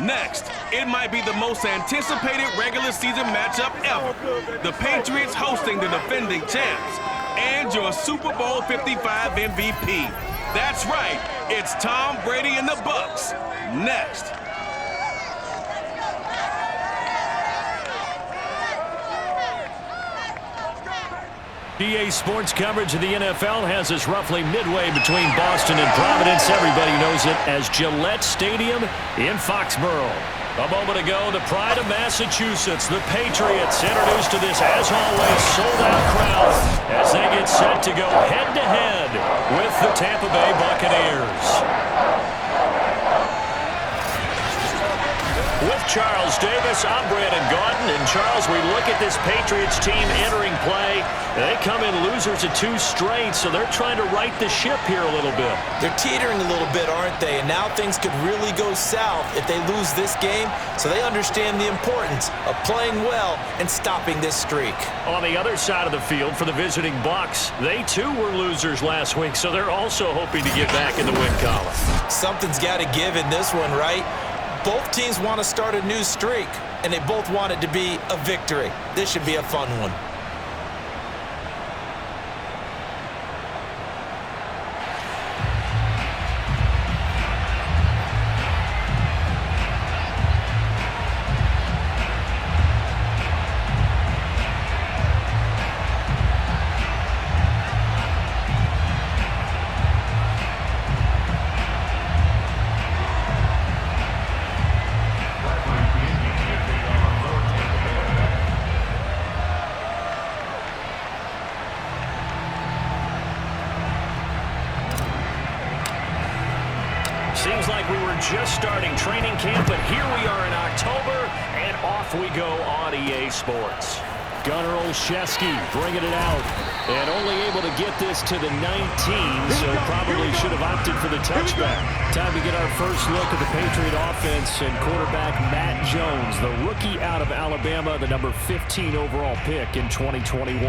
Next, it might be the most anticipated regular season matchup ever. The Patriots hosting the defending champs and your Super Bowl 55 MVP. That's right, it's Tom Brady and the Bucs. Next. EA Sports coverage of the NFL has us roughly midway between Boston and Providence. Everybody knows it as Gillette Stadium in Foxborough. A moment ago, the pride of Massachusetts, the Patriots, introduced to this, as always, sold-out crowd as they get set to go head-to-head with the Tampa Bay Buccaneers. With Charles Davis, I'm Brandon Gaudin. And Charles, we look at this Patriots team entering play. They come in losers of 2 straight, so they're trying to right the ship here a little bit. They're teetering a little bit, aren't they? And now things could really go south if they lose this game, so they understand the importance of playing well and stopping this streak. On the other side of the field for the visiting Bucs, they too were losers last week, so they're also hoping to get back in the win column. Something's got to give in this one, right? Both teams want to start a new streak, and they both want it to be a victory. This should be a fun one. Seems like we were just starting training camp, but here we are in October, and off we go on EA Sports. Gunnar Olszewski bringing it out, and only able to get this to the 19, so probably should have opted for the touchback. Time to get our first look at the Patriot offense and quarterback Matt Jones, the rookie out of Alabama, the number 15 overall pick in 2021.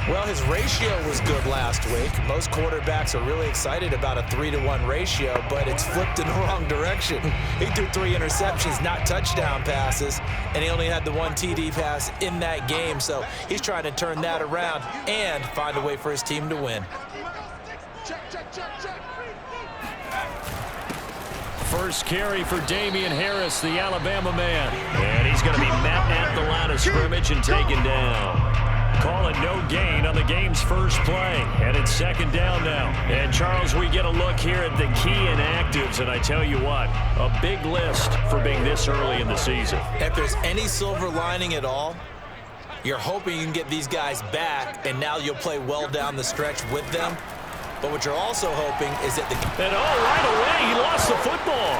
Well, his ratio was good last week. Most quarterbacks are really excited about a 3-to-1 ratio, but it's flipped in the wrong direction. He threw 3 interceptions, not touchdown passes, and he only had the 1 TD pass in that game, so he's trying to turn that around and find a way for his team to win. First carry for Damian Harris, the Alabama man. And he's going to be met at the line of scrimmage and taken down. Call it no gain on the game's first play. And it's second down now. And, Charles, we get a look here at the key inactives. And I tell you what, a big list for being this early in the season. If there's any silver lining at all, you're hoping you can get these guys back, and now you'll play well down the stretch with them. But what you're also hoping is that And right away, he lost the football.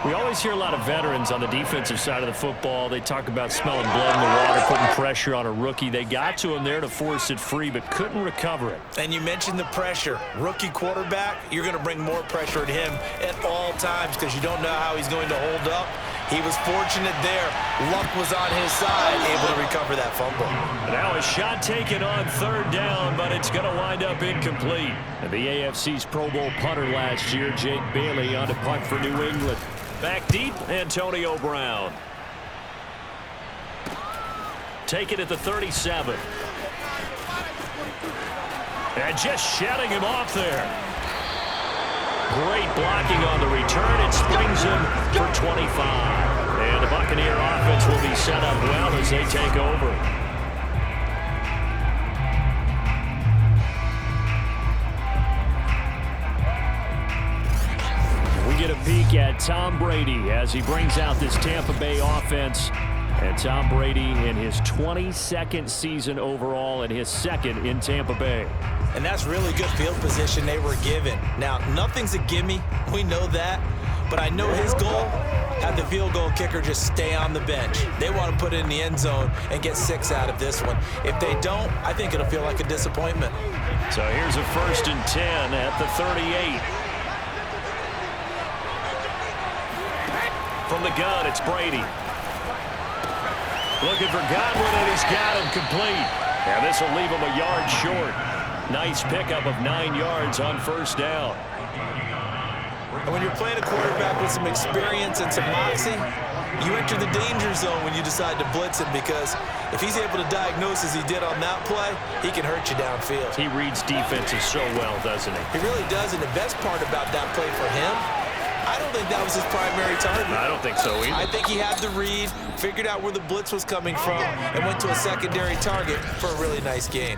We always hear a lot of veterans on the defensive side of the football. They talk about smelling blood in the water, putting pressure on a rookie. They got to him there to force it free, but couldn't recover it. And you mentioned the pressure. Rookie quarterback, you're going to bring more pressure at him at all times because you don't know how he's going to hold up. He was fortunate there. Luck was on his side, able to recover that fumble. Now a shot taken on third down, but it's going to wind up incomplete. And the AFC's Pro Bowl punter last year, Jake Bailey, on to punt for New England. Back deep, Antonio Brown. Take it at the 37. And just shutting him off there. Great blocking on the return. It springs him for 25. And the Buccaneer offense will be set up well as they take over. Get a peek at Tom Brady as he brings out this Tampa Bay offense. And Tom Brady in his 22nd season overall and his second in Tampa Bay. And that's really good field position they were given. Now, nothing's a gimme. We know that. But I know his goal, have the field goal kicker just stay on the bench. They want to put it in the end zone and get 6 out of this one. If they don't, I think it'll feel like a disappointment. So here's a 1st and 10 at the 38. From the gun, it's Brady. Looking for Godwin, and he's got him complete. And this will leave him a yard short. Nice pickup of 9 yards on first down. And when you're playing a quarterback with some experience and some moxie, you enter the danger zone when you decide to blitz him, because if he's able to diagnose as he did on that play, he can hurt you downfield. He reads defenses so well, doesn't he? He really does, and the best part about that play for him, I don't think that was his primary target. I don't think so either. I think he had the read, figured out where the blitz was coming from, and went to a secondary target for a really nice gain.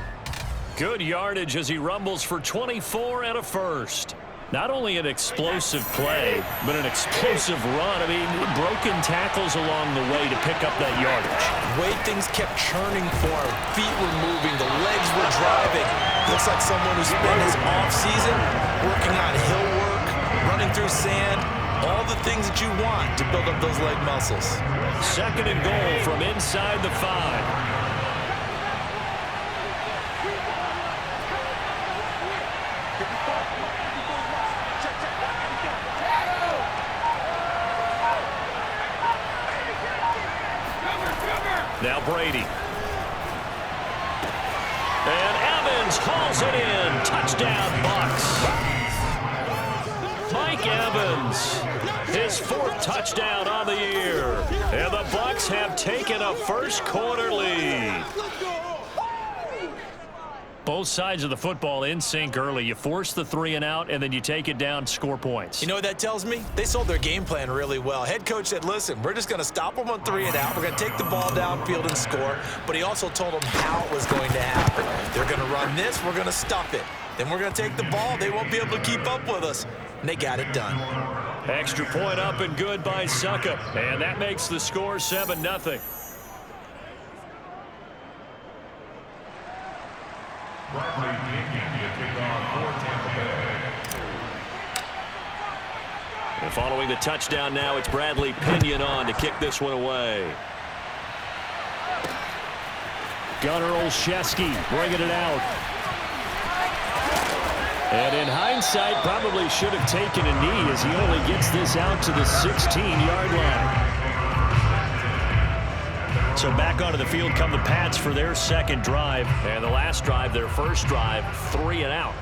Good yardage as he rumbles for 24 and a first. Not only an explosive play, but an explosive run. I mean, broken tackles along the way to pick up that yardage. The way things kept churning for him, feet were moving, the legs were driving. Looks like someone who spent his offseason working on hill work, running through sand, all the things that you want to build up those leg muscles. 2nd and goal from inside the 5. Now Brady. And Evans hauls it in. Touchdown, Bucs. Mike Evans, his 4th touchdown on the year. And the Bucs have taken a first quarter lead. Both sides of the football in sync early. You force the 3 and out, and then you take it down, score points. You know what that tells me? They sold their game plan really well. Head coach said, listen, we're just going to stop them on 3 and out. We're going to take the ball downfield and score. But he also told them how it was going to happen. They're going to run this. We're going to stop it. Then we're going to take the ball. They won't be able to keep up with us. And they got it done. Extra point up and good by Suckup. And that makes the score 7-0. And following the touchdown now, it's Bradley Pinion on to kick this one away. Gunnar Olszewski bringing it out. And in hindsight, probably should have taken a knee as he only gets this out to the 16-yard line. So back onto the field come the Pats for their 2nd drive. And the last drive, their 1st drive, 3 and out.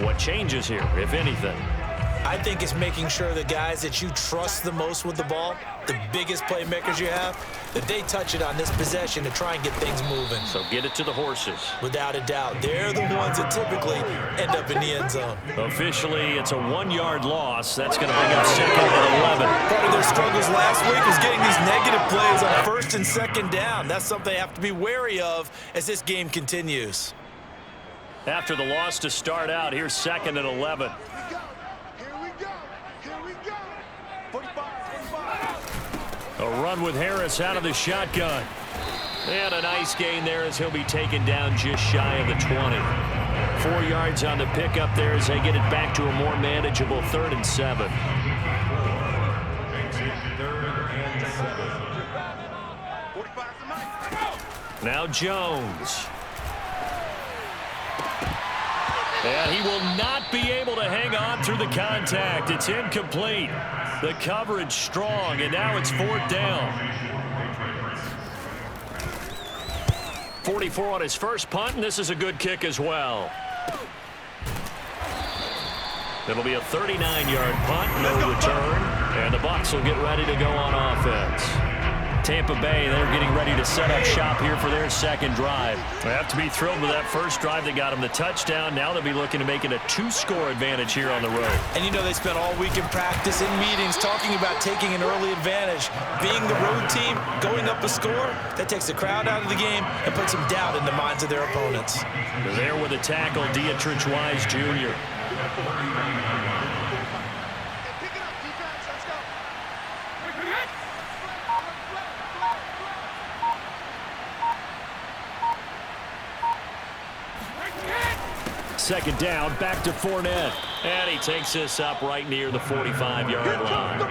What changes here, if anything? I think it's making sure the guys that you trust the most with the ball, the biggest playmakers you have, that they touch it on this possession to try and get things moving. So get it to the horses. Without a doubt. They're the ones that typically end up in the end zone. Officially, it's a 1-yard loss. That's going to bring up 2nd and 11. Part of their struggles last week was getting these negative plays on 1st and 2nd down. That's something they have to be wary of as this game continues. After the loss to start out, here's 2nd and 11. A run with Harris out of the shotgun. And a nice gain there as he'll be taken down just shy of the 20. 4 yards on the pickup there as they get it back to a more manageable 3rd and 7. Now Jones. And he will not be able to hang on through the contact. It's incomplete. The coverage strong, and now it's 4th down. 44 on his first punt, and this is a good kick as well. It'll be a 39-yard punt, no return, and the Bucs will get ready to go on offense. Tampa Bay, they're getting ready to set up shop here for their 2nd drive. They have to be thrilled with that first drive that got them the touchdown. Now they'll be looking to make it a 2-score advantage here on the road. And you know they spent all week in practice, in meetings, talking about taking an early advantage. Being the road team, going up a score, that takes the crowd out of the game and puts some doubt in the minds of their opponents. There with the tackle, Dietrich Wise Jr. Second down, back to Fournette. And he takes this up right near the 45-yard line.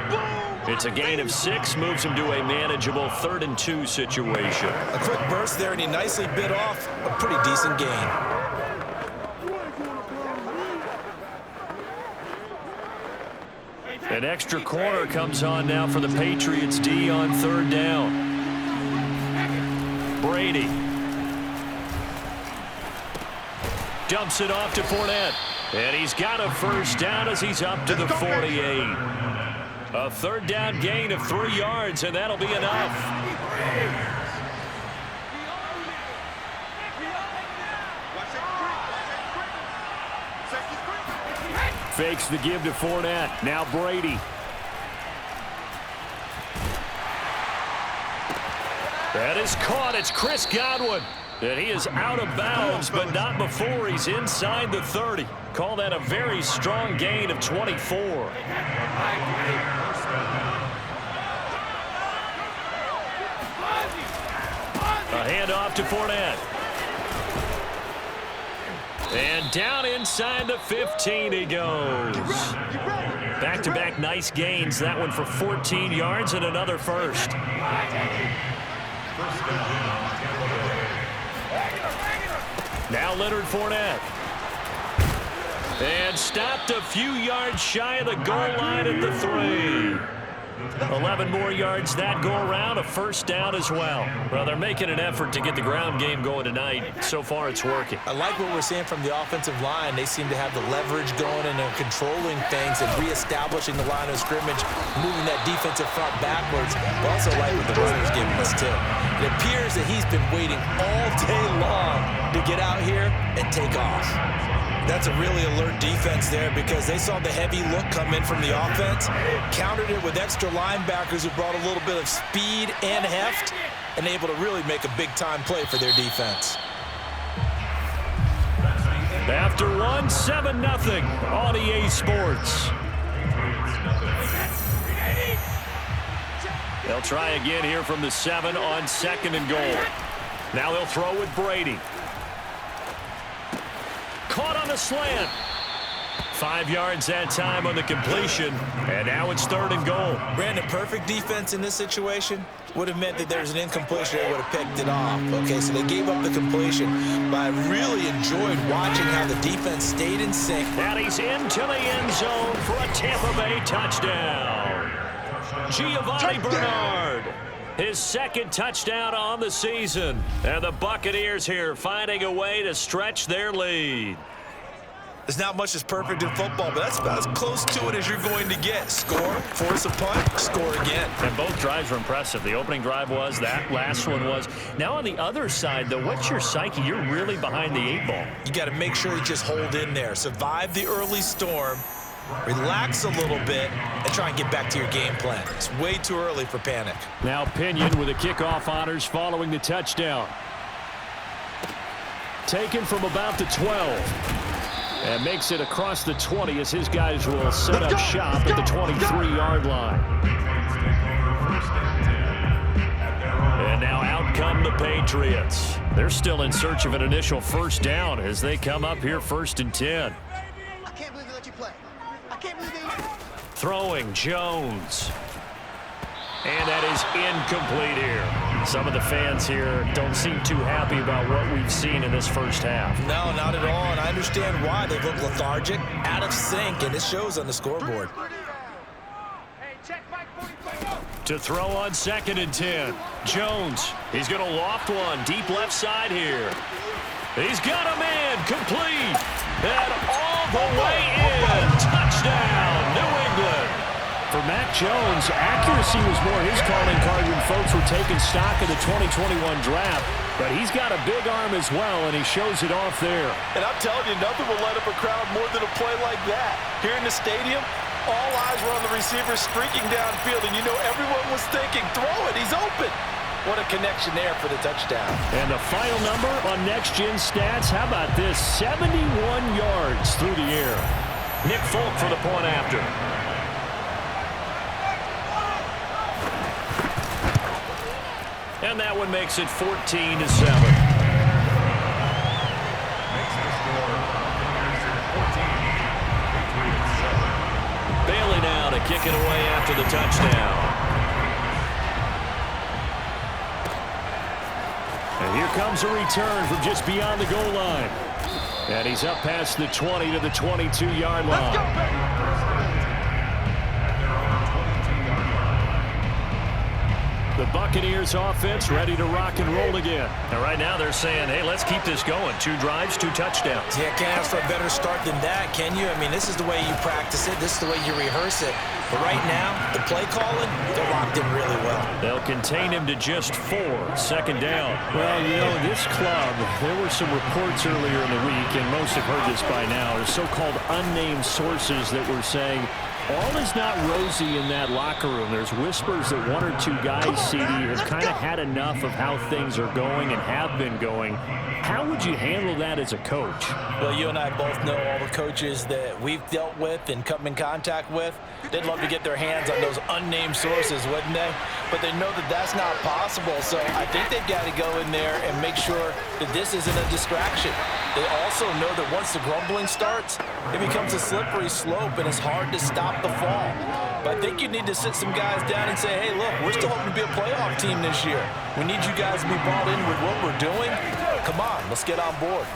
It's a gain of 6, moves him to a manageable 3rd and 2 situation. A quick burst there, and he nicely bit off a pretty decent gain. An extra corner comes on now for the Patriots D on 3rd down. Brady. Dumps it off to Fournette. And he's got a first down as he's up to the 48. A third down gain of 3 yards, and that'll be enough. Fakes the give to Fournette. Now Brady. That is caught. It's Chris Godwin. And he is out of bounds, but not before he's inside the 30. Call that a very strong gain of 24. A handoff to Fournette. And down inside the 15 he goes. Back-to-back nice gains. That one for 14 yards and another first. Now Leonard Fournette. And stopped a few yards shy of the goal line at the 3. 11 more yards that go around, a first down as well. Well, they're making an effort to get the ground game going tonight. So far, it's working. I like what we're seeing from the offensive line. They seem to have the leverage going and they're controlling things and reestablishing the line of scrimmage, moving that defensive front backwards. I also like what the runner's giving us, too. It appears that he's been waiting all day long to get out here and take off. That's a really alert defense there because they saw the heavy look come in from the offense, countered it with extra linebackers who brought a little bit of speed and heft, and able to really make a big-time play for their defense. After one, 7-0 on EA Sports. They'll try again here from the 7 on 2nd and goal. Now they'll throw with Brady. Caught on the slant. 5 yards that time on the completion, and now it's 3rd and goal. Brandon, perfect defense in this situation would have meant that there's an incompletion. They would have picked it off. Okay, so they gave up the completion, but I really enjoyed watching how the defense stayed in sync. And he's into the end zone for a Tampa Bay touchdown. Giovanni Bernard, his 2nd touchdown on the season. And the Buccaneers here finding a way to stretch their lead. There's not much that's perfect in football, but that's about as close to it as you're going to get. Score, force a punt, score again. And both drives were impressive. The opening drive was, that last one was. Now on the other side, though, what's your psyche? You're really behind the 8 ball. You got to make sure you just hold in there. Survive the early storm, relax a little bit, and try and get back to your game plan. It's way too early for panic. Now Pinion with the kickoff honors following the touchdown. Taken from about the 12. And makes it across the 20 as his guys will set up shop at the 23-yard line. And now out come the Patriots. They're still in search of an initial first down as they come up here 1st and 10. I can't believe they let you play. I can't believe they... Throwing Jones. And that is incomplete here. Some of the fans here don't seem too happy about what we've seen in this first half. No, not at all, and I understand why. They look lethargic, out of sync, and it shows on the scoreboard. To throw on 2nd and 10. Jones, he's going to loft one deep left side here. He's got a man, complete, and all the way in. Touchdown, New England. For Mac Jones, accuracy was more his calling card when folks were taking stock of the 2021 draft, but he's got a big arm as well, and he shows it off there. And I'm telling you, nothing will light up a crowd more than a play like that. Here in the stadium, all eyes were on the receiver streaking downfield, and you know everyone was thinking, throw it, he's open. What a connection there for the touchdown. And the final number on Next Gen Stats, how about this? 71 yards through the air. Nick Folk for the point after. And that one makes it 14-7. Bailey now to kick it away after the touchdown. And here comes a return from just beyond the goal line. And he's up past the 20 to the 22-yard line. The Buccaneers offense ready to rock and roll again. And right now they're saying, hey, let's keep this going. 2 drives, 2 touchdowns. Yeah, can't ask for a better start than that, can you? I mean, this is the way you practice it. This is the way you rehearse it. But right now, the play calling, they're locked in really well. They'll contain him to just 4. 2nd down. Well, you know, this club, there were some reports earlier in the week, and most have heard this by now, the so-called unnamed sources that were saying all is not rosy in that locker room. There's whispers that 1 or 2 guys, CD, have kind of had enough of how things are going and have been going. How would you handle that as a coach? Well, you and I both know all the coaches that we've dealt with and come in contact with. They'd love to get their hands on those unnamed sources, wouldn't they? But they know that that's not possible, so I think they've got to go in there and make sure that this isn't a distraction. They also know that once the grumbling starts, it becomes a slippery slope, and it's hard to stop the fall. But I think you need to sit some guys down and say, hey, look, we're still hoping to be a playoff team this year. We need you guys to be bought in with what we're doing. Come on, let's get on board.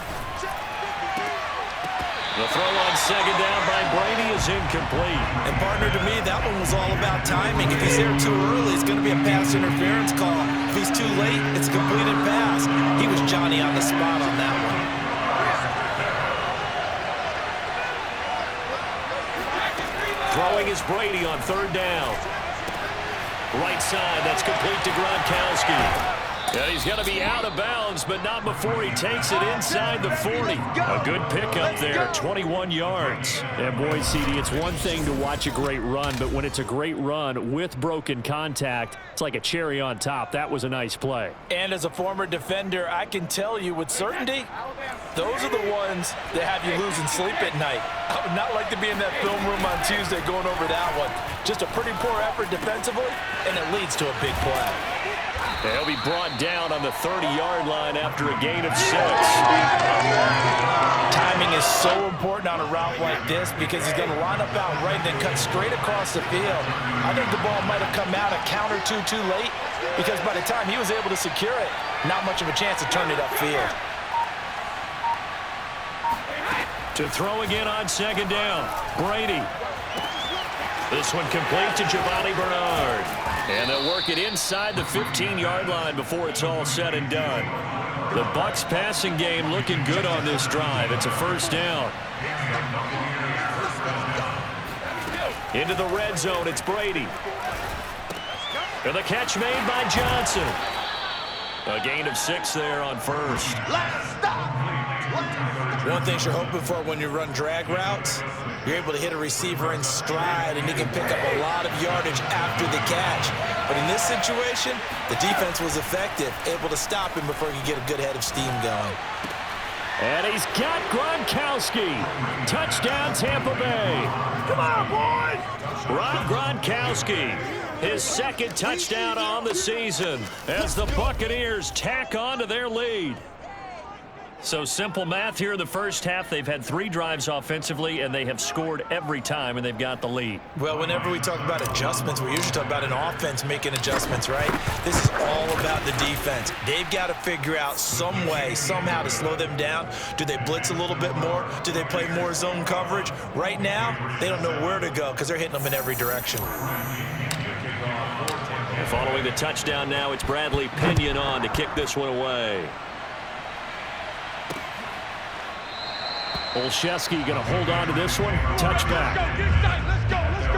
The throw on 2nd down by Brady is incomplete. And partner, to me, that one was all about timing. If he's there too early, it's going to be a pass interference call. If he's too late, it's a completed pass. He was Johnny on the spot on that one. Throwing is Brady on 3rd down. Right side, that's complete to Gronkowski. And he's going to be out of bounds, but not before he takes it inside the 40. A good pickup there, 21 yards. And boy, CD, it's one thing to watch a great run, but when it's a great run with broken contact, it's like a cherry on top. That was a nice play. And as a former defender, I can tell you with certainty, those are the ones that have you losing sleep at night. I would not like to be in that film room on Tuesday going over that one. Just a pretty poor effort defensively, and it leads to a big play. They'll be brought down on the 30-yard line after a gain of 6. Timing is so important on a route like this because he's going to line up out right and then cut straight across the field. I think the ball might have come out a count or two too late because by the time he was able to secure it, not much of a chance to turn it upfield. To throw again on 2nd down, Brady. This one complete to Giovanni Bernard. And they'll work it inside the 15-yard line before it's all said and done. The Bucs passing game looking good on this drive. It's a 1st down. Into the red zone, it's Brady. And the catch made by Johnson. A gain of 6 there on 1st. One thing you're hoping for when you run drag routes, you're able to hit a receiver in stride, and he can pick up a lot of yardage after the catch. But in this situation, the defense was effective, able to stop him before he could get a good head of steam going. And he's got Gronkowski. Touchdown, Tampa Bay. Come on, boys! Rob Gronkowski, his 2nd touchdown on the season as the Buccaneers tack on to their lead. So simple math here in the first half. They've had 3 drives offensively, and they have scored every time, and they've got the lead. Well, whenever we talk about adjustments, we usually talk about an offense making adjustments, right? This is all about the defense. They've got to figure out some way, somehow to slow them down. Do they blitz a little bit more? Do they play more zone coverage? Right now, they don't know where to go because they're hitting them in every direction. And following the touchdown now, it's Bradley Pinion on to kick this one away. Olszewski going to hold on to this one. Touchback. Let's go.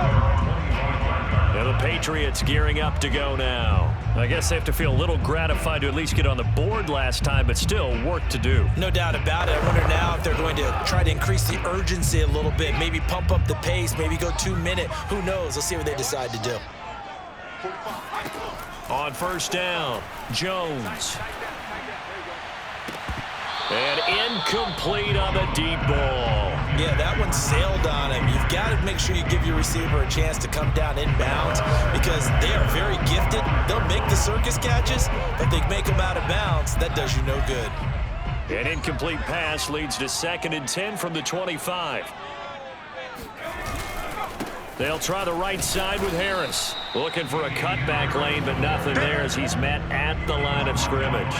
And the Patriots gearing up to go now. I guess they have to feel a little gratified to at least get on the board last time, but still work to do. No doubt about it. I wonder now if they're going to try to increase the urgency a little bit, maybe pump up the pace, maybe go 2-minute. Who knows? Let's see what they decide to do. On 1st down, Jones. And incomplete on the deep ball. Yeah, that one sailed on him. You've got to make sure you give your receiver a chance to come down inbounds because they are very gifted. They'll make the circus catches, but they make them out of bounds. That does you no good. An incomplete pass leads to 2nd and 10 from the 25. They'll try the right side with Harris. Looking for a cutback lane, but nothing there as he's met at the line of scrimmage.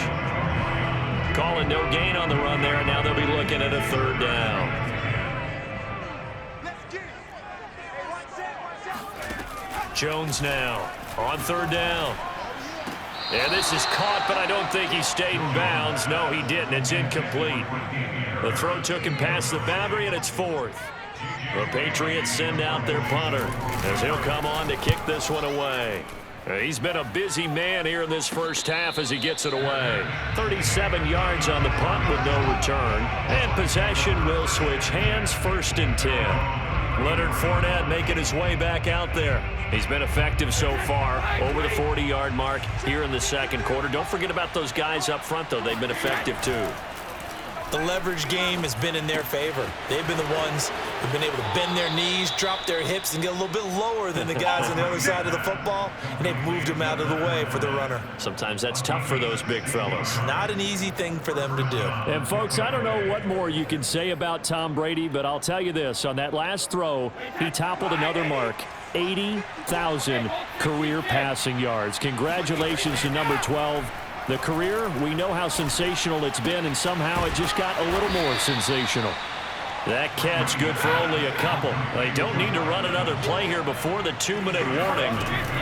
Calling no gain on the run there. Now they'll be looking at a 3rd down. Jones now on 3rd down. And this is caught, but I don't think he stayed in bounds. No, he didn't. It's incomplete. The throw took him past the boundary, and it's 4th. The Patriots send out their punter as he'll come on to kick this one away. He's been a busy man here in this first half as he gets it away. 37 yards on the punt with no return. And possession will switch hands, 1st and 10. Leonard Fournette making his way back out there. He's been effective so far, over the 40-yard mark here in the second quarter. Don't forget about those guys up front, though. They've been effective, too. The leverage game has been in their favor. They've been the ones who've been able to bend their knees, drop their hips, and get a little bit lower than the guys on the other side of the football, and they've moved them out of the way for the runner. Sometimes that's tough for those big fellas. Not an easy thing for them to do. And, folks, I don't know what more you can say about Tom Brady, but I'll tell you this. On that last throw, he toppled another mark. 80,000 career passing yards. Congratulations to number 12. The career, we know how sensational it's been, and somehow it just got a little more sensational. That catch good for only a couple. They don't need to run another play here before the 2-minute warning.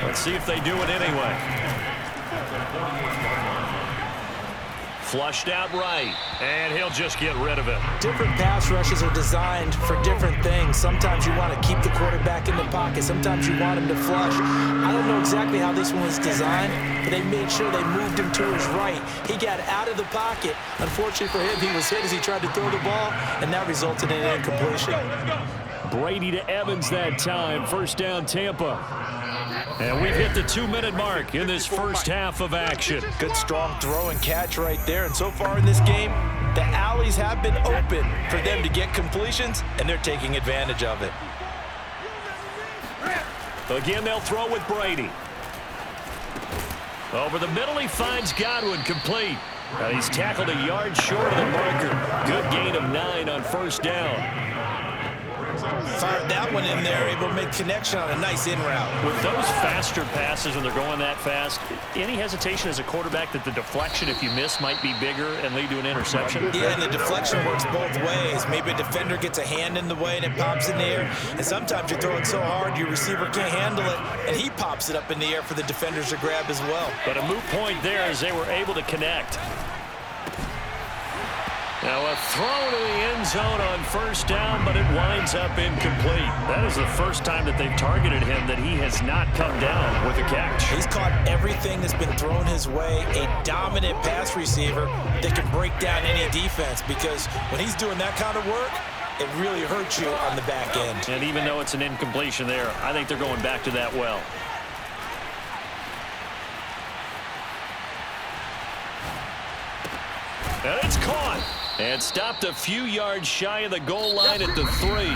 Let's see if they do it anyway. Flushed out right, and he'll just get rid of it. Different pass rushes are designed for different things. Sometimes you want to keep the quarterback in the pocket. Sometimes you want him to flush. I don't know exactly how this one was designed, but they made sure they moved him to his right. He got out of the pocket. Unfortunately for him, he was hit as he tried to throw the ball, and that resulted in an incompletion. Brady to Evans that time. 1st down, Tampa. And we've hit the 2-minute mark in this first half of action. Good strong throw and catch right there. And so far in this game, the alleys have been open for them to get completions, and they're taking advantage of it. Again, they'll throw with Brady. Over the middle, he finds Godwin complete. He's tackled a yard short of the marker. Good gain of 9 on 1st down. Fired that one in there, able to make connection on a nice in route. With those faster passes when they're going that fast, any hesitation as a quarterback that the deflection, if you miss, might be bigger and lead to an interception? Yeah, and the deflection works both ways. Maybe a defender gets a hand in the way and it pops in the air, and sometimes you throw it so hard your receiver can't handle it, and he pops it up in the air for the defenders to grab as well. But a moot point there as they were able to connect. Now a throw to the end zone on 1st down, but it winds up incomplete. That is the first time that they've targeted him that he has not come down with a catch. He's caught everything that's been thrown his way. A dominant pass receiver that can break down any defense, because when he's doing that kind of work, it really hurts you on the back end. And even though it's an incompletion there, I think they're going back to that well. And it's caught. And stopped a few yards shy of the goal line at the 3.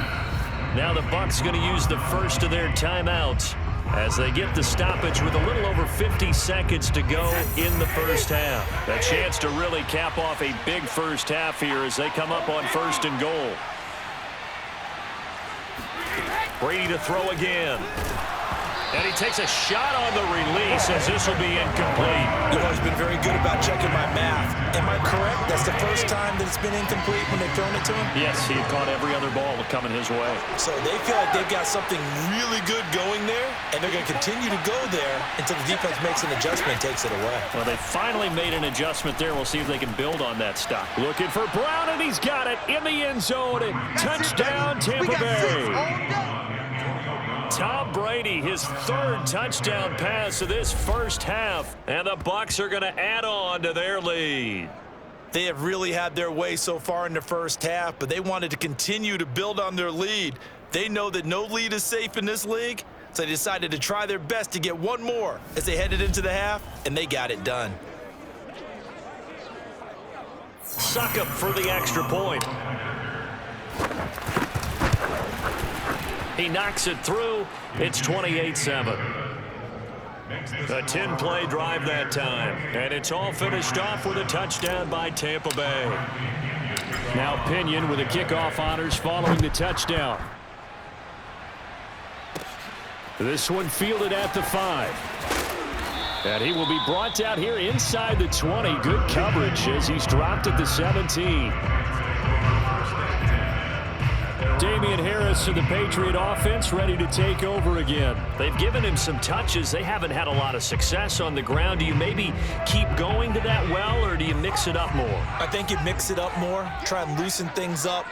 Now the Bucs going to use the first of their timeouts as they get the stoppage with a little over 50 seconds to go in the first half. A chance to really cap off a big first half here as they come up on 1st and goal. Brady to throw again. And he takes a shot on the release as this will be incomplete. You've always been very good about checking my math. Am I correct? That's the first time that it's been incomplete when they've thrown it to him? Yes, he had caught every other ball coming his way. So they feel like they've got something really good going there, and they're going to continue to go there until the defense makes an adjustment and takes it away. Well, they finally made an adjustment there. We'll see if they can build on that stock. Looking for Brown, and he's got it in the end zone. Touchdown, Tampa Bay. Tom Brady, his 3rd touchdown pass of this first half, and the Bucs are going to add on to their lead. They have really had their way so far in the first half, but they wanted to continue to build on their lead. They know that no lead is safe in this league, so they decided to try their best to get one more as they headed into the half, and they got it done. Suck up for the extra point. He knocks it through. It's 28-7. A 10-play drive that time. And it's all finished off with a touchdown by Tampa Bay. Now Pinion with the kickoff honors following the touchdown. This one fielded at the 5. And he will be brought down here inside the 20. Good coverage as he's dropped at the 17. Damian Harris to the Patriot offense, ready to take over again. They've given him some touches. They haven't had a lot of success on the ground. Do you maybe keep going to that well, or do you mix it up more? I think you mix it up more, try and loosen things up.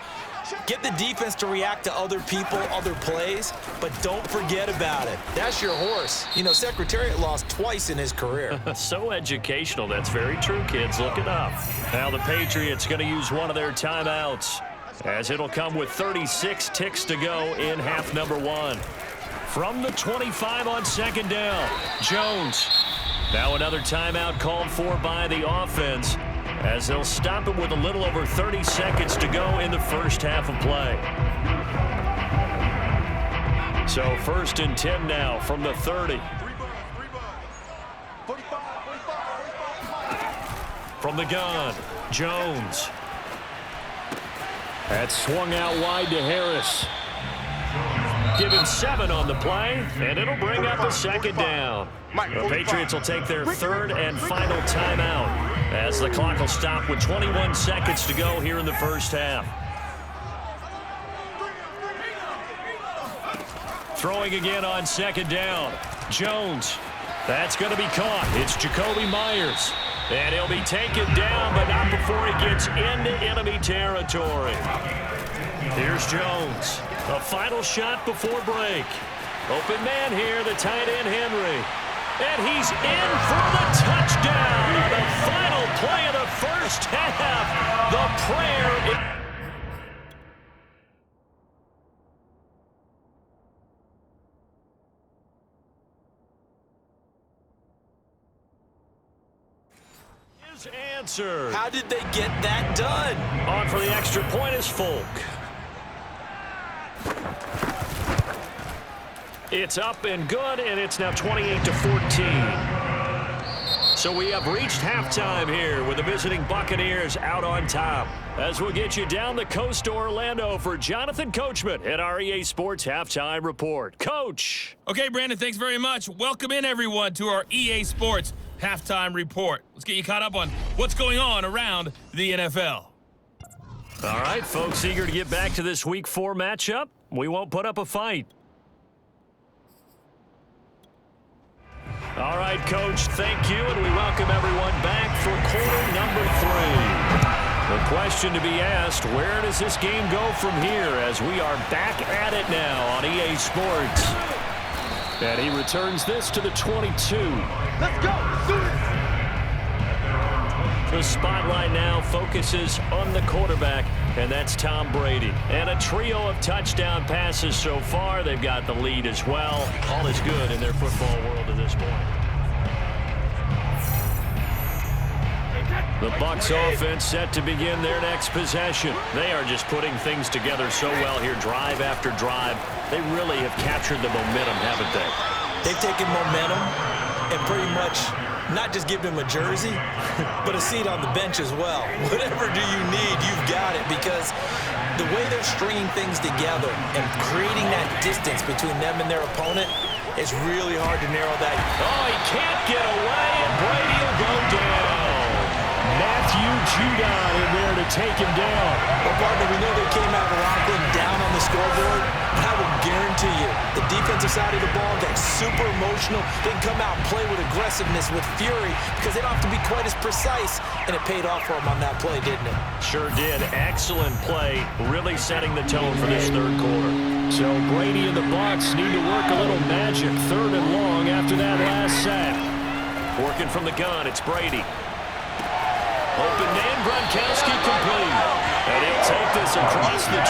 Get the defense to react to other people, other plays, but don't forget about it. That's your horse. You know, Secretariat lost twice in his career. So educational. That's very true, kids. Look it up. Now the Patriots going to use one of their timeouts, as it'll come with 36 ticks to go in half number 1. From the 25 on second down, Jones. Now another timeout called for by the offense, as they'll stop it with a little over 30 seconds to go in the first half of play. So 1st and 10 now from the 30. From the gun, Jones. That's swung out wide to Harris. Give him 7 on the play, and it'll bring up a second down. The Patriots will take their 3rd and final timeout, as the clock will stop with 21 seconds to go here in the first half. Throwing again on second down. Jones. That's going to be caught. It's Jacoby Myers. And he'll be taken down, but not before he gets into enemy territory. Here's Jones. A final shot before break. Open man here, the tight end Henry. And he's in for the touchdown. The final play of the first half. The prayer. Is answered. How did they get that done? On for the extra point is Folk. It's up and good, and it's now 28-14. So we have reached halftime here with the visiting Buccaneers out on top. As we'll get you down the coast to Orlando for Jonathan Coachman at our EA Sports Halftime Report. Coach. Okay, Brandon, thanks very much. Welcome in, everyone, to our EA Sports Halftime Report. Let's get you caught up on what's going on around the NFL. All right, folks, eager to get back to this Week 4 matchup. We won't put up a fight. All right, Coach, thank you, and we welcome everyone back for quarter number 3. The question to be asked, where does this game go from here, as we are back at it now on EA Sports? And he returns this to the 22. Let's go! The spotlight now focuses on the quarterback, and that's Tom Brady. And a trio of touchdown passes so far. They've got the lead as well. All is good in their football world at this point. The Bucs offense set to begin their next possession. They are just putting things together so well here, drive after drive. They really have captured the momentum, haven't they? They've taken momentum and pretty much not just give him a jersey, but a seat on the bench as well. Whatever do you need, you've got it, because the way they're stringing things together and creating that distance between them and their opponent, it's really hard to narrow that. Oh, he can't get away, and Brady will go down. Matthew Judon in there to take him down. Well, partner, we know they came out of Rockland down on the scoreboard, but I will guarantee you the defensive side of the ball got super emotional. They can come out and play with aggressiveness, with fury, because they don't have to be quite as precise, and it paid off for them on that play, didn't it? Sure did. Excellent play, really setting the tone for this third quarter. So Brady and the Bucs need to work a little magic, 3rd and long after that last sack. Working from the gun, it's Brady. Open man, Gronkowski complete. And he'll take this across the 25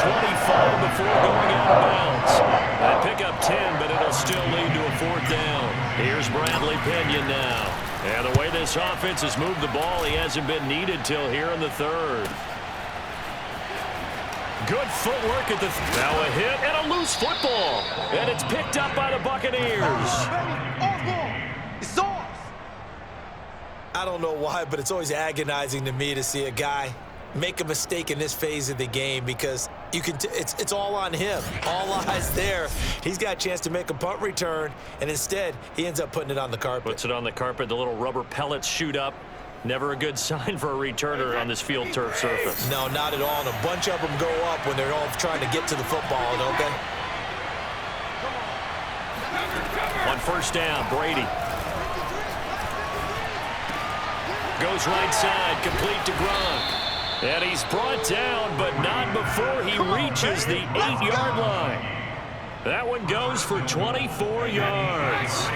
before going out of bounds. They pick up 10, but it'll still lead to a 4th down. Here's Bradley Pinion now. And the way this offense has moved the ball, he hasn't been needed till here in the 3rd. Good footwork at the now a hit and a loose football. And it's picked up by the Buccaneers. It's ours. I don't know why, but it's always agonizing to me to see a guy make a mistake in this phase of the game, because you can it's all on him. All eyes there. He's got a chance to make a punt return, and instead he ends up putting it on the carpet. Puts it on the carpet. The little rubber pellets shoot up. Never a good sign for a returner on this field turf surface. No, not at all. And a bunch of them go up when they're all trying to get to the football, don't they? On first down, Brady. Goes right side, complete to Gronk. And he's brought down, but not before he reaches the 8-yard line. That one goes for 24 yards.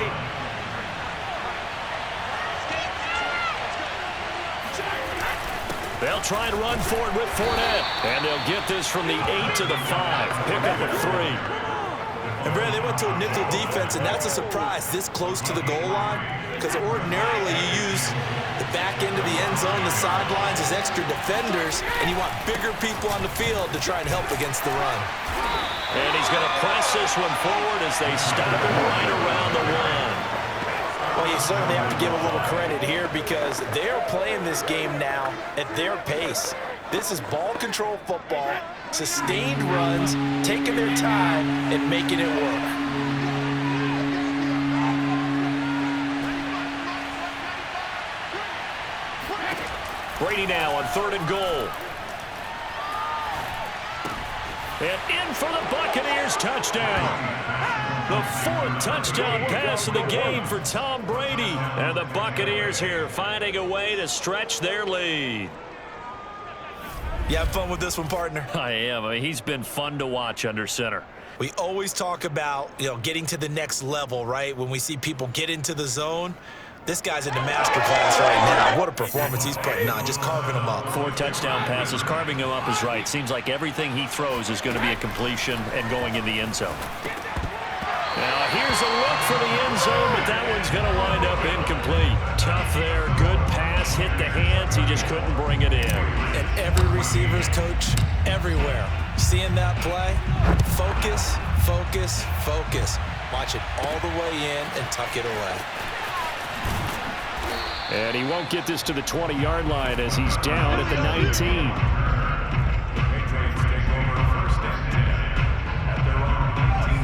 They'll try and run for it with Fournette. And they'll get this from the 8 to the 5. Pick up a 3. And, Brad, they went to a nickel defense, and that's a surprise this close to the goal line, because ordinarily you use the back end of the end zone, the sidelines as extra defenders, and you want bigger people on the field to try and help against the run. And he's going to press this one forward as they stop him right around the 1. Well, you certainly have to give a little credit here because they're playing this game now at their pace. This is ball control football, sustained runs, taking their time and making it work. Brady now on 3rd and goal. And in for the Buccaneers, touchdown. The 4th touchdown pass of the game for Tom Brady. And the Buccaneers here finding a way to stretch their lead. You have fun with this one, partner? I am. I mean, he's been fun to watch under center. We always talk about, getting to the next level, right? When we see people get into the zone, this guy's in the master class right now. What a performance he's putting on, just carving them up. 4 touchdown passes, carving him up is right. Seems like everything he throws is going to be a completion and going in the end zone. Now, here's a look for the end zone, but that one's going to wind up incomplete. Tough there, good pass, hit the hands, he just couldn't bring it in. And every receiver's coach everywhere. Seeing that play, focus, focus, focus. Watch it all the way in and tuck it away. And he won't get this to the 20-yard line as he's down at the 19.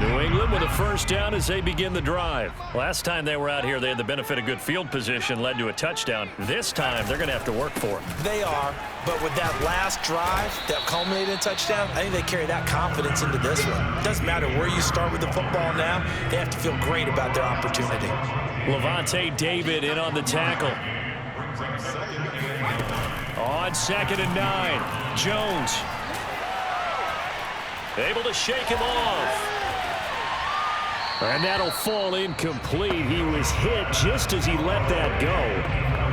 New England with a first down as they begin the drive. Last time they were out here, they had the benefit of good field position, led to a touchdown. This time, they're going to have to work for it. They are, but with that last drive that culminated in a touchdown, I think they carry that confidence into this one. It doesn't matter where you start with the football now, they have to feel great about their opportunity. Levante David in on the tackle. On 2nd and 9, Jones. Able to shake him off. And that'll fall incomplete. He was hit just as he let that go.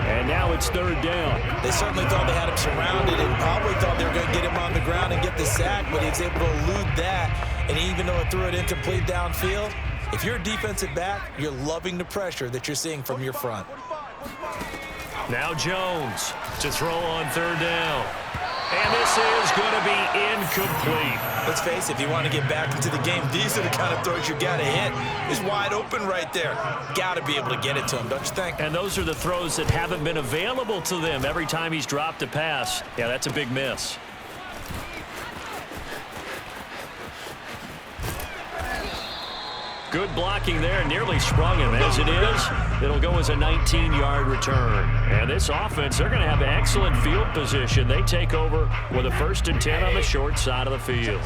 And now it's 3rd down. They certainly thought they had him surrounded and probably thought they were going to get him on the ground and get the sack, but he was able to elude that. And even though it threw it incomplete downfield, if you're a defensive back, you're loving the pressure that you're seeing from your front. Now Jones to throw on 3rd down. And this is going to be incomplete. Let's face it, if you want to get back into the game, these are the kind of throws you got to hit. He's wide open right there. Got to be able to get it to him, don't you think? And those are the throws that haven't been available to them every time he's dropped a pass. Yeah, that's a big miss. Good blocking there, nearly sprung him. As it is, it'll go as a 19-yard return. And this offense, they're going to have excellent field position. They take over with a 1st and 10 on the short side of the field.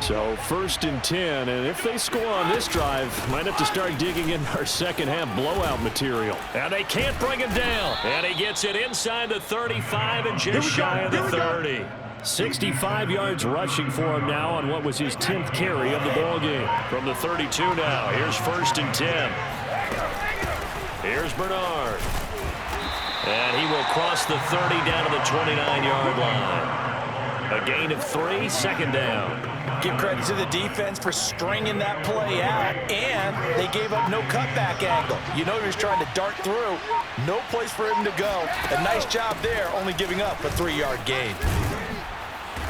So 1st and 10, and if they score on this drive, might have to start digging in our second-half blowout material. And they can't bring him down. And he gets it inside the 35 and just shy of the 30. 65 yards rushing for him now on what was his 10th carry of the ball game. From the 32 now, here's 1st and 10. Here's Bernard. And he will cross the 30 down to the 29-yard line. A gain of 3, 2nd down. Give credit to the defense for stringing that play out, and they gave up no cutback angle. You know he was trying to dart through. No place for him to go. A nice job there, only giving up a 3-yard gain.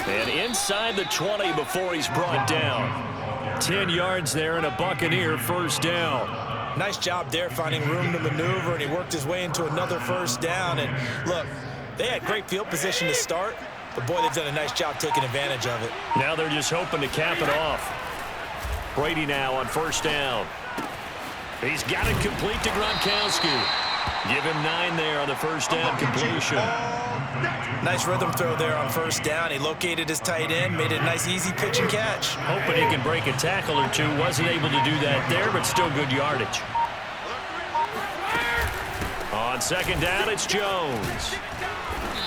And inside the 20 before he's brought down. 10 yards there and a Buccaneer first down. Nice job there finding room to maneuver, and he worked his way into another first down. And look, they had great field position to start, but boy, they've done a nice job taking advantage of it. Now they're just hoping to cap it off. Brady now on 1st down. He's got it complete to Gronkowski. Give him 9 there on the first down completion. Nice rhythm throw there on first down. He located his tight end, made it a nice easy pitch and catch. Hoping he can break a tackle or two. Wasn't able to do that there, but still good yardage. On second down, it's Jones.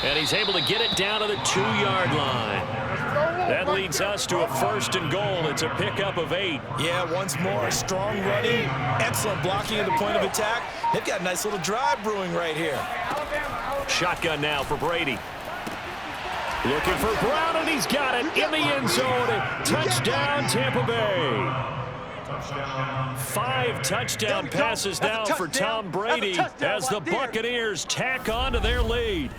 And he's able to get it down to the 2-yard line. That leads us to a 1st and goal. It's a pickup of 8. Yeah, once more, strong running, excellent blocking at the point of attack. They've got a nice little drive brewing right here. Shotgun now for Brady. Looking for Brown, and he's got it in the end zone. Touchdown, Tampa Bay. 5 touchdown passes now for Tom Brady as the Buccaneers tack on to their lead.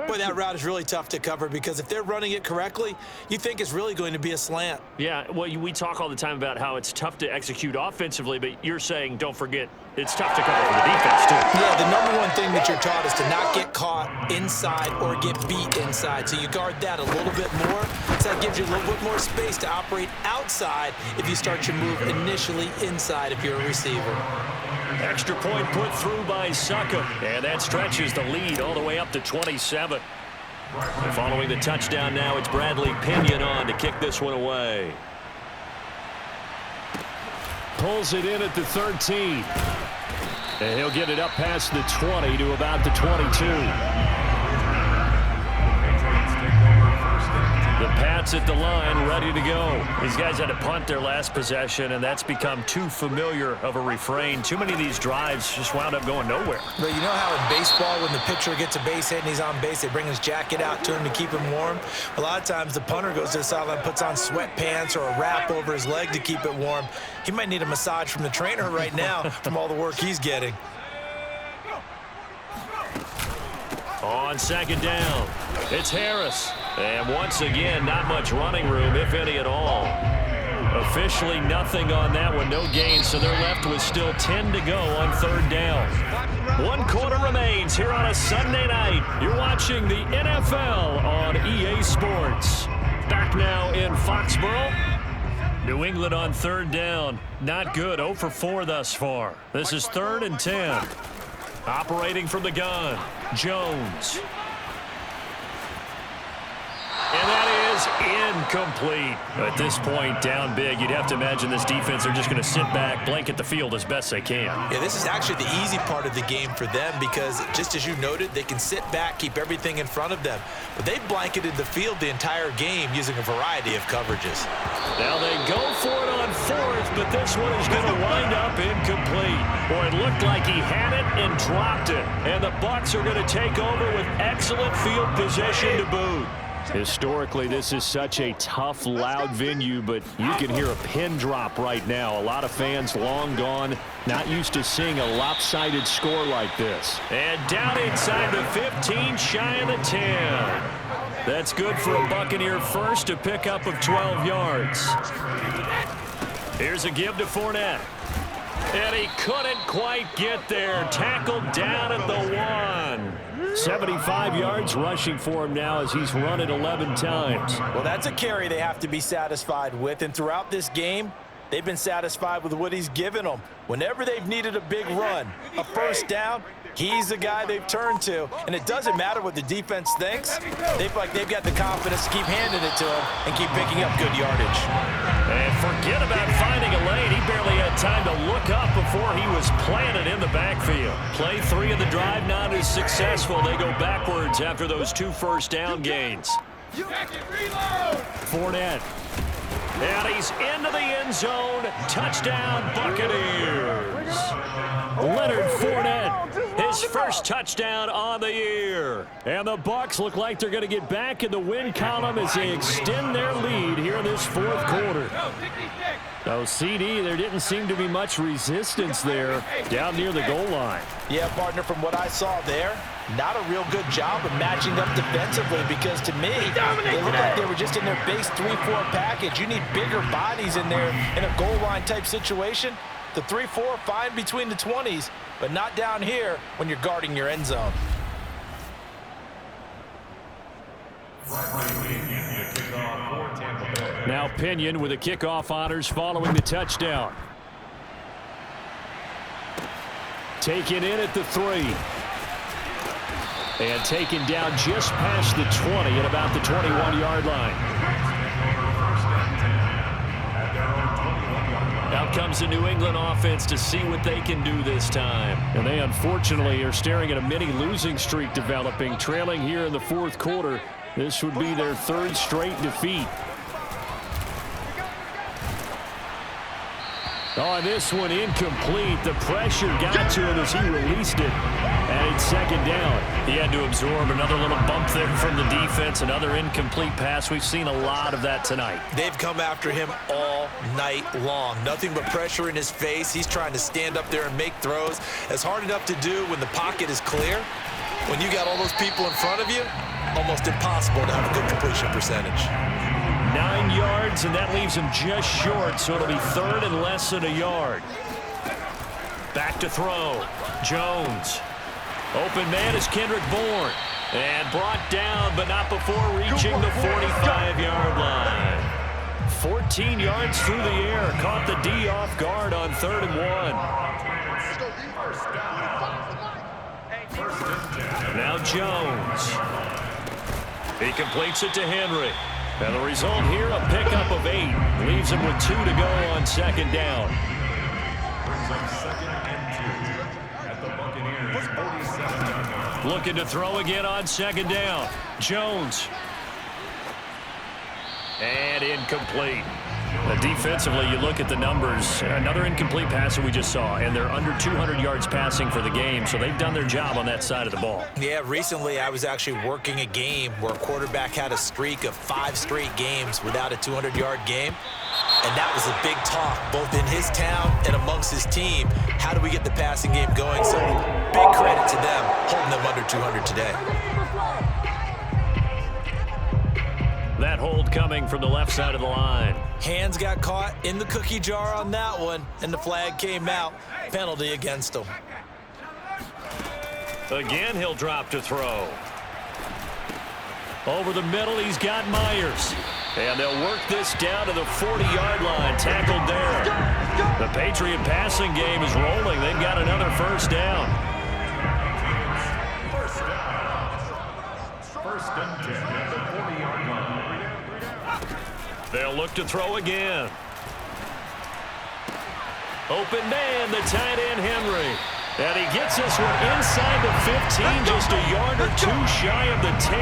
Boy, that route is really tough to cover because if they're running it correctly, you think it's really going to be a slant. Yeah, well, we talk all the time about how it's tough to execute offensively, but you're saying, don't forget, it's tough to cover for the defense, too. Yeah, the number one thing that you're taught is to not get caught inside or get beat inside. So you guard that a little bit more. So that gives you a little bit more space to operate outside if you start your move initially inside if you're a receiver. Extra point put through by Succa, and that stretches the lead all the way up to 27. And following the touchdown now, it's Bradley Pinion on to kick this one away. Pulls it in at the 13. And he'll get it up past the 20 to about the 22. The Pats at the line, ready to go. These guys had to punt their last possession, and that's become too familiar of a refrain. Too many of these drives just wound up going nowhere. But you know how in baseball, when the pitcher gets a base hit and he's on base, they bring his jacket out to him to keep him warm? A lot of times the punter goes to the sideline, puts on sweatpants or a wrap over his leg to keep it warm. He might need a massage from the trainer right now from all the work he's getting. On second down, it's Harris. And once again, not much running room, if any at all. Officially nothing on that one, no gain, so they're left with still 10 to go on third down. 1 quarter remains here on a Sunday night. You're watching the NFL on EA Sports. Back now in Foxborough. New England on third down. Not good, 0 for 4 thus far. This is 3rd and 10. Operating from the gun, Jones. And that is incomplete. At this point, down big, you'd have to imagine this defense are just going to sit back, blanket the field as best they can. Yeah, this is actually the easy part of the game for them because, just as you noted, they can sit back, keep everything in front of them. But they blanketed the field the entire game using a variety of coverages. Now they go for it on 4th, but this one is going to wind up incomplete. Boy, it looked like he had it and dropped it. And the Bucs are going to take over with excellent field position to boot. Historically, this is such a tough, loud venue, but you can hear a pin drop right now. A lot of fans long gone, not used to seeing a lopsided score like this. And down inside the 15, shy of the 10. That's good for a Buccaneer first, a pickup of 12 yards. Here's a give to Fournette. And he couldn't quite get there. Tackled down at the 1. 75 yards rushing for him now as he's run it 11 times. Well, that's a carry they have to be satisfied with. And throughout this game, they've been satisfied with what he's given them. Whenever they've needed a big run, a first down, he's the guy they've turned to. And it doesn't matter what the defense thinks. They feel like they've got the confidence to keep handing it to him and keep picking up good yardage. And forget about finding a lane. He barely had time to look up before he was planted in the backfield. Play 3 of the drive not as successful. They go backwards after those 2 first down gains. Fournette. And he's into the end zone. Touchdown, Buccaneers. Leonard Fournette, his first touchdown on the year. And the Bucs look like they're going to get back in the win column as they extend their lead here in this 4th quarter. So, CD, there didn't seem to be much resistance there down near the goal line. Yeah, partner, from what I saw there, not a real good job of matching up defensively because, to me, they looked like they were just in their base 3-4 package. You need bigger bodies in there in a goal line type situation. The 3-4, fine between the 20s, but not down here when you're guarding your end zone. Now Pinion with the kickoff honors following the touchdown. Taken in at the 3. And taken down just past the 20 at about the 21-yard line. Out comes the New England offense to see what they can do this time. And they unfortunately are staring at a mini losing streak developing, trailing here in the fourth quarter. This would be their 3rd straight defeat. Oh, this one incomplete. The pressure got to him as he released it. And it's 2nd down. He had to absorb another little bump there from the defense. Another incomplete pass. We've seen a lot of that tonight. They've come after him all night long. Nothing but pressure in his face. He's trying to stand up there and make throws. It's hard enough to do when the pocket is clear. When you got all those people in front of you, almost impossible to have a good completion percentage. 9 yards, and that leaves him just short, so it'll be 3rd and less than a yard. Back to throw. Jones. Open man is Kendrick Bourne. And brought down, but not before reaching the 45-yard line. 14 yards through the air. Caught the D off guard on 3rd and 1. Now Jones. He completes it to Henry. And the result here, a pickup of 8. Leaves him with 2 to go on 2nd down. Brings up 2nd and 2 at the Buccaneers 47. Looking to throw again on 2nd down. Jones. And incomplete. Defensively, you look at the numbers. Another incomplete pass that we just saw, and they're under 200 yards passing for the game, so they've done their job on that side of the ball. Yeah, recently I was actually working a game where a quarterback had a streak of 5 straight games without a 200-yard game, and that was a big talk, both in his town and amongst his team. How do we get the passing game going? So big credit to them, holding them under 200 today. That hold coming from the left side of the line. Hands got caught in the cookie jar on that one, and the flag came out. Penalty against him. Again, he'll drop to throw. Over the middle, he's got Myers. And they'll work this down to the 40-yard line. Tackled there. The Patriot passing game is rolling. They've got another 1st down. 1st and 10 at the 40-yard line. They'll look to throw again. Open man, the tight end Henry. And he gets this one inside the 15, just a yard or 2 shy of the 10.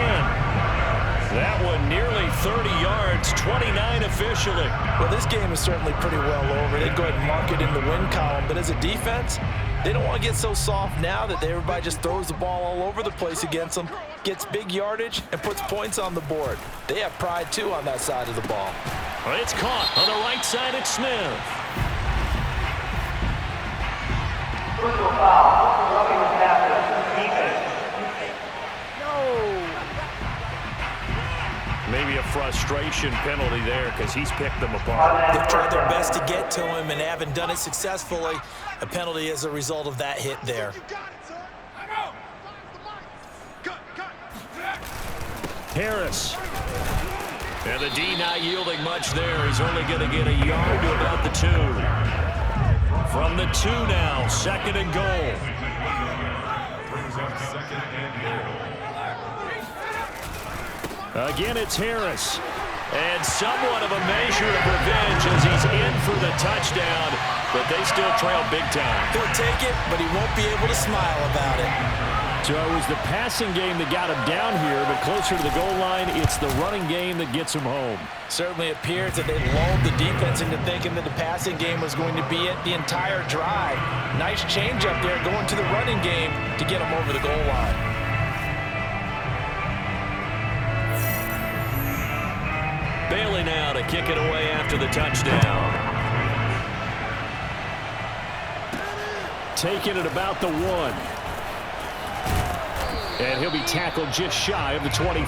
That one nearly 30 yards, 29 officially. Well, this game is certainly pretty well over. They'd go ahead and mark it in the win column. But as a defense, they don't want to get so soft now that everybody just throws the ball all over the place against them, gets big yardage, and puts points on the board. They have pride, too, on that side of the ball. Well, it's caught on the right side at Smith. Maybe a frustration penalty there because he's picked them apart. They've tried their best to get to him and haven't done it successfully. A penalty as a result of that hit there. Harris. And the D not yielding much there. He's only going to get a yard to about the 2. From the 2 now, 2nd and goal. Brings up 2nd and goal. Again, it's Harris. And somewhat of a measure of revenge as he's in for the touchdown, but they still trail big time. He'll take it, but he won't be able to smile about it. So it was the passing game that got him down here, but closer to the goal line, it's the running game that gets him home. Certainly appears that they lulled the defense into thinking that the passing game was going to be it the entire drive. Nice change up there going to the running game to get him over the goal line. Bailey now to kick it away after the touchdown. Taking it about the 1. And he'll be tackled just shy of the 25.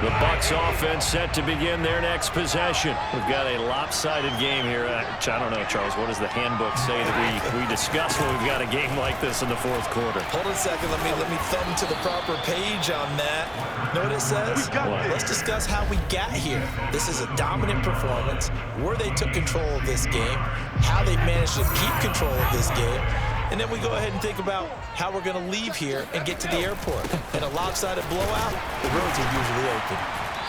The Bucs Patriots offense set to begin their next possession. We've got a lopsided game here. I don't know, Charles, what does the handbook say that we discuss when we've got a game like this in the fourth quarter? Hold on a second. Let me thumb to the proper page on that. Know what it says? Let's discuss how we got here. This is a dominant performance, where they took control of this game, how they managed to keep control of this game, and then we go ahead and think about how we're going to leave here and get to the airport. In a lopsided blowout, the roads are usually open.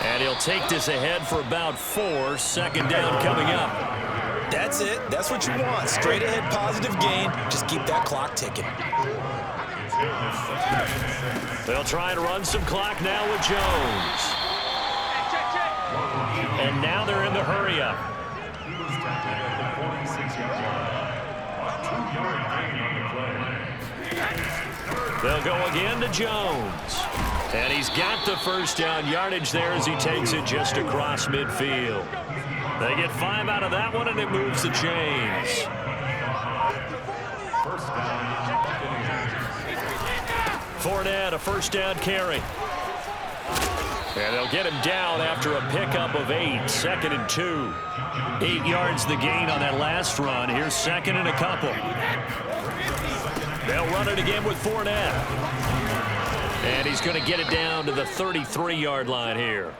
And he'll take this ahead for about 4. Second down coming up. That's it. That's what you want. Straight ahead positive gain. Just keep that clock ticking. They'll try and run some clock now with Jones. And now they're in the hurry-up. He was tackled at the 46-yard line. A 2-yard gain on the play. They'll go again to Jones. And he's got the first down yardage there as he takes it just across midfield. They get 5 out of that one, and it moves the chains. First down, Buccaneers. Fournette, a first down carry. And they'll get him down after a pickup of 8. 2nd and 2. 8 yards the gain on that last run. Here's 2nd and a couple. They'll run it again with Fournette. And he's going to get it down to the 33-yard line here.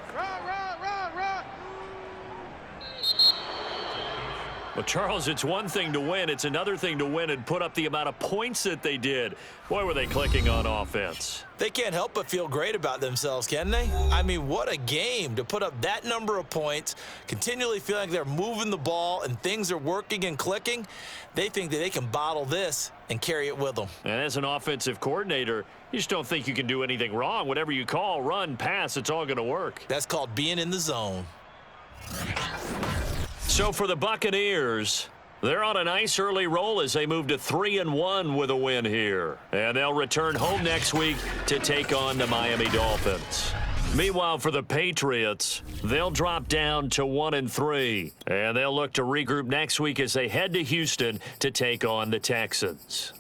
Well, Charles, it's one thing to win. It's another thing to win and put up the amount of points that they did. Boy, were they clicking on offense. They can't help but feel great about themselves, can they? I mean, what a game to put up that number of points, continually feeling like they're moving the ball and things are working and clicking. They think that they can bottle this and carry it with them. And as an offensive coordinator, you just don't think you can do anything wrong. Whatever you call, run, pass, it's all going to work. That's called being in the zone. So for the Buccaneers, they're on a nice early roll as they move to 3-1 with a win here. And they'll return home next week to take on the Miami Dolphins. Meanwhile, for the Patriots, they'll drop down to 1-3. And they'll look to regroup next week as they head to Houston to take on the Texans.